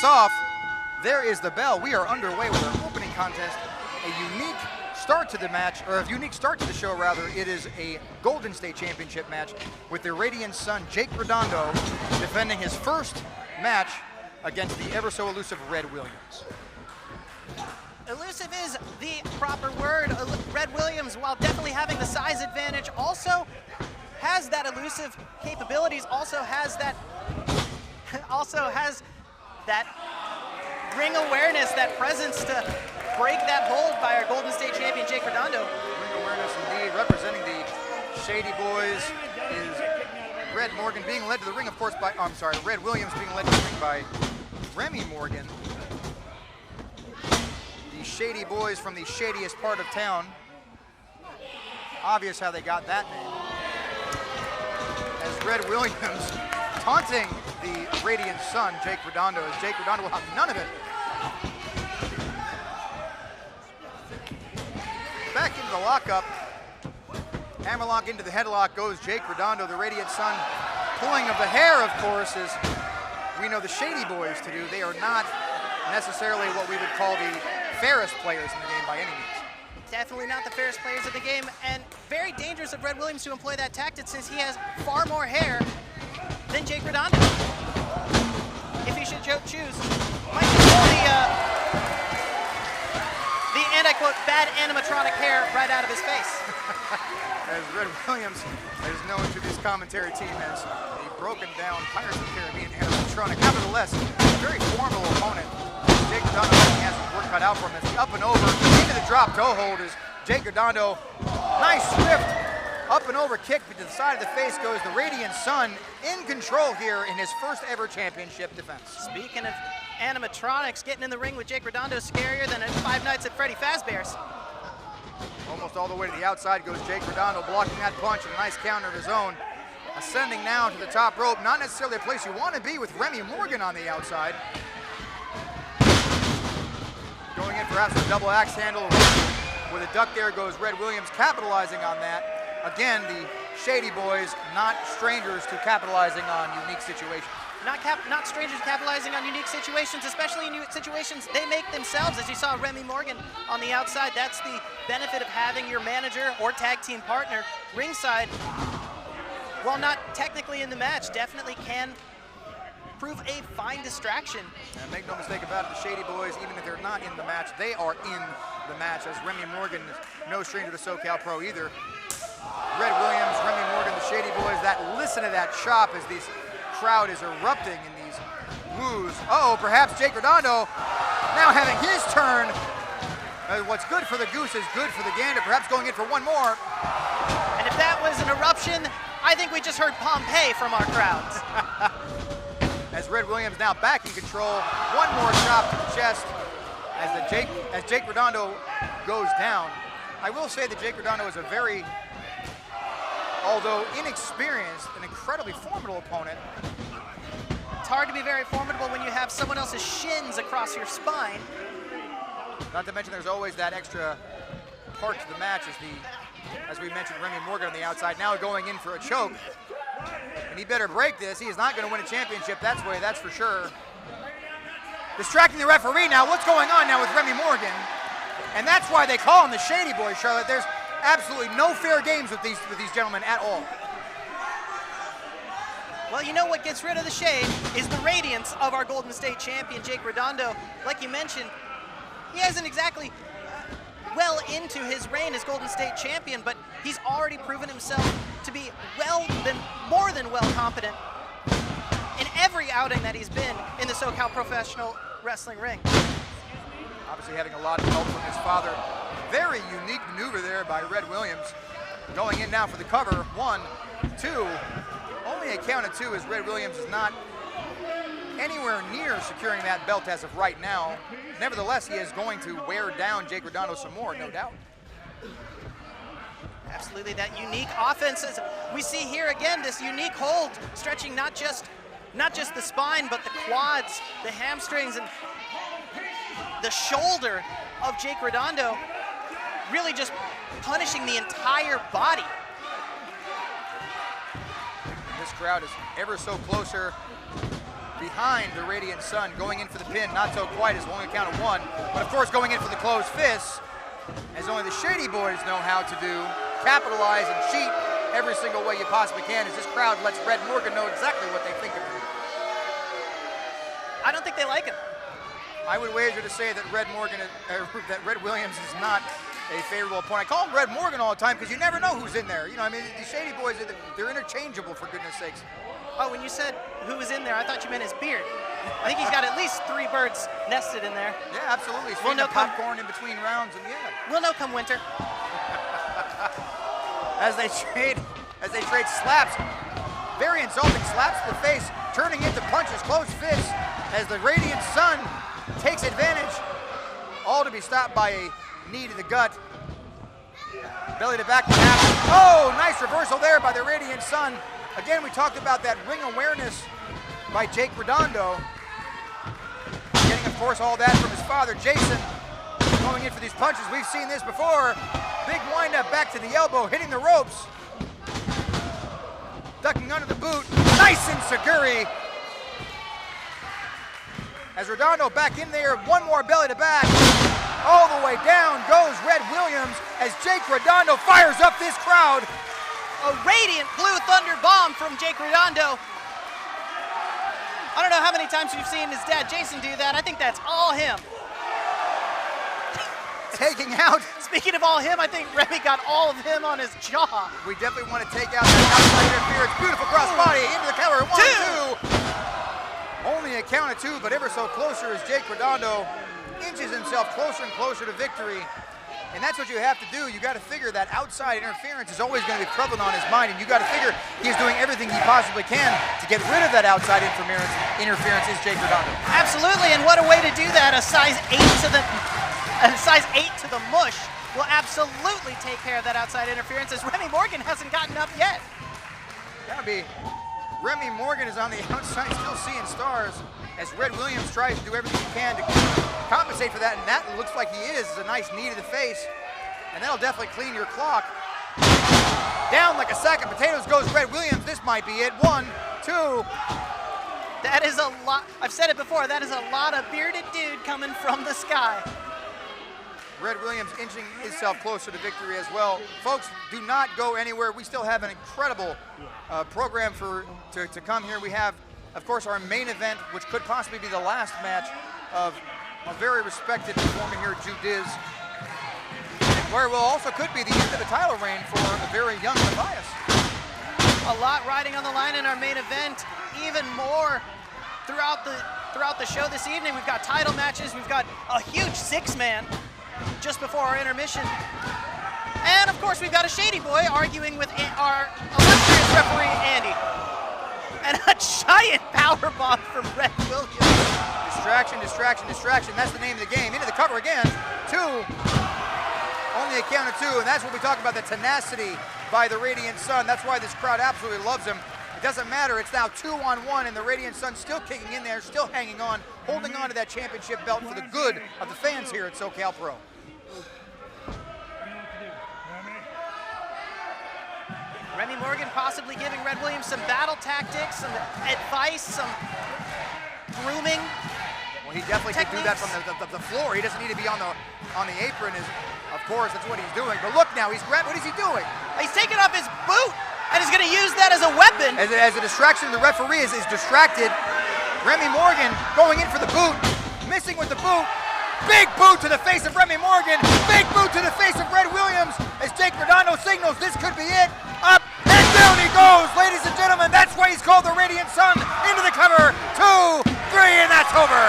kicks off. There is the bell. We are underway with our opening contest. A unique start to the match, or a unique start to the show rather. It is a Golden State Championship match with the Radiant's son, Jake Redondo, defending his first match against the ever so elusive Red Williams. Elusive is the proper word. Red Williams, while definitely having the size advantage, also has that elusive capabilities, also has that ring awareness, that presence to break that hold by our Golden State champion, Jake Redondo. Ring awareness indeed. Representing the Shady Boys is Red Morgan, being led to the ring, of course, by, Red Williams being led to the ring by Remy Morgan. The Shady Boys from the shadiest part of town. Obvious how they got that name. As Red Williams taunting the Radiant son, Jake Redondo, as Jake Redondo will have none of it. Back into the lockup. Hammerlock into the headlock goes Jake Redondo, the Radiant son. Pulling of the hair, of course, as we know the Shady Boys to do. They are not necessarily what we would call the fairest players in the game by any means. Definitely not the fairest players of the game, and very dangerous of Red Williams to employ that tactic since he has far more hair than Jake Redondo. If he should choose, might pull the anti-quote bad animatronic hair right out of his face. As Red Williams is known to this commentary team as a broken down Pirates of the Caribbean animatronic. Nevertheless, a very formidable opponent. Jake Redondo has his work cut out for him as he up and over into the drop toe hold as Jake Redondo, nice swift up and over kick, but to the side of the face goes the Radiant son, in control here in his first ever championship defense. Speaking of animatronics, getting in the ring with Jake Redondo is scarier than 5 Nights at Freddy Fazbear's. Almost all the way to the outside goes Jake Redondo, blocking that punch and a nice counter of his own. Ascending now to the top rope, not necessarily a place you want to be with Remy Morgan on the outside. Going in perhaps a double axe handle with a duck there goes Red Williams, capitalizing on that. Again, the Shady Boys not strangers to capitalizing on unique situations. Not strangers to capitalizing on unique situations, especially in situations they make themselves. As you saw Remy Morgan on the outside, that's the benefit of having your manager or tag team partner ringside. While not technically in the match, definitely can prove a fine distraction. And make no mistake about it, the Shady Boys, even if they're not in the match, they are in the match, as Remy Morgan is no stranger to SoCal Pro either. Red Williams, Remy Morgan, the Shady Boys, listen to that chop as this crowd is erupting in these woos. Uh-oh, perhaps Jake Redondo now having his turn. What's good for the goose is good for the gander, perhaps going in for one more. And if that was an eruption, I think we just heard Pompeii from our crowds. As Red Williams now back in control, one more chop to the chest as Jake Redondo goes down. I will say that Jake Redondo is a very, although inexperienced, an incredibly formidable opponent. It's hard to be very formidable when you have someone else's shins across your spine. Not to mention there's always that extra part to the match as we mentioned, Remy Morgan on the outside, now going in for a choke. And he better break this. He is not going to win a championship that's for sure. Distracting the referee now. What's going on now with Remy Morgan? And that's why they call him the Shady Boy, Charlotte. There's absolutely no fair games with these gentlemen at all. Well, you know what gets rid of the shade is the radiance of our Golden State champion, Jake Redondo. Like you mentioned, he hasn't exactly well into his reign as Golden State champion, but he's already proven himself to be more than well competent in every outing that he's been in the SoCal professional wrestling ring. Obviously having a lot of help from his father. Very unique maneuver there by Red Williams. Going in now for the cover. 1, 2. Only a count of 2 as Red Williams is not anywhere near securing that belt as of right now. Nevertheless, he is going to wear down Jake Redondo some more, no doubt. Absolutely, that unique offense. As we see here again, this unique hold, stretching not just the spine, but the quads, the hamstrings, and the shoulder of Jake Redondo, really just punishing the entire body. This crowd is ever so closer behind the Radiant Sun, going in for the pin, not so quite, as only a count of 1. But of course going in for the closed fists, as only the Shady Boys know how to do, capitalize and cheat every single way you possibly can, as this crowd lets Red Morgan know exactly what they think of him. I don't think they like him. I would wager to say that Red Williams is not a favorable opponent. I call him Red Morgan all the time because you never know who's in there. You know, I mean, the Shady Boys, they're interchangeable, for goodness sakes. Oh, when you said who was in there, I thought you meant his beard. I think he's got at least 3 birds nested in there. Yeah, absolutely. We'll know popcorn in between rounds, and yeah. We'll know come winter. As they trade slaps, very insulting slaps to the face, turning into punches, closed fists, as the Radiant Sun takes advantage, all to be stopped by a knee to the gut. Belly to back. Oh, nice reversal there by the Radiant Sun. Again, we talked about that ring awareness by Jake Redondo. Getting, of course, all that from his father, Jason. Going in for these punches. We've seen this before. Big windup back to the elbow, hitting the ropes. Ducking under the boot. Nice enziguri. As Redondo back in there, one more belly to back. All the way down goes Red Williams as Jake Redondo fires up this crowd. A radiant blue thunder bomb from Jake Redondo. I don't know how many times you've seen his dad, Jason, do that. I think that's all him. Taking out. Speaking of all him, I think Remy got all of him on his jaw. We definitely want to take out that outside interference. Beautiful crossbody into the cover. 1, 2. Only a count of 2, but ever so closer as Jake Redondo inches himself closer and closer to victory. And that's what you have to do. You got to figure that outside interference is always going to be prevalent on his mind, and you got to figure he's doing everything he possibly can to get rid of that outside interference is Jake Redondo. Absolutely, and what a way to do that. A size 8 to the mush will absolutely take care of that outside interference, as Remy Morgan hasn't gotten up yet. Gotta be. Remy Morgan is on the outside, still seeing stars, as Red Williams tries to do everything he can to compensate for that, and that looks like he is. A nice knee to the face, and that'll definitely clean your clock. Down like a sack of potatoes goes Red Williams. This might be it. 1, 2. That is a lot. I've said it before. That is a lot of bearded dude coming from the sky. Red Williams inching himself closer to victory as well. Folks, do not go anywhere. We still have an incredible program to come here. We have, of course, our main event, which could possibly be the last match of a very respected performer here, Judiz, where it also could be the end of the title reign for a very young Matthias. A lot riding on the line in our main event. Even more throughout the show this evening. We've got title matches. We've got a huge 6-man just before our intermission. And of course, we've got a Shady Boy arguing with our illustrious referee, Andy. And a giant powerbomb from Red Williams. Distraction, distraction, distraction. That's the name of the game. Into the cover again. 2. Only a count of 2, and that's what we talk about, the tenacity by the Radiant Sun. That's why this crowd absolutely loves him. It doesn't matter. It's now 2-on-1, and the Radiant Sun still kicking in there, still hanging on, holding on to that championship belt for the good of the fans here at SoCal Pro. Remy Morgan possibly giving Red Williams some battle tactics, some advice, some grooming. Well, he definitely can do that from the floor. He doesn't need to be on the apron. Of course, that's what he's doing. But look now, what is he doing? He's taking off his boot, and he's going to use that as a weapon. As a distraction, the referee is distracted. Remy Morgan going in for the boot, missing with the boot. Big boot to the face of Remy Morgan. Big boot to the face of Red Williams as Jake Redondo signals this could be it. Up and down he goes, ladies and gentlemen. That's why he's called the Radiant Sun. Into the cover. 2, 3, and that's over.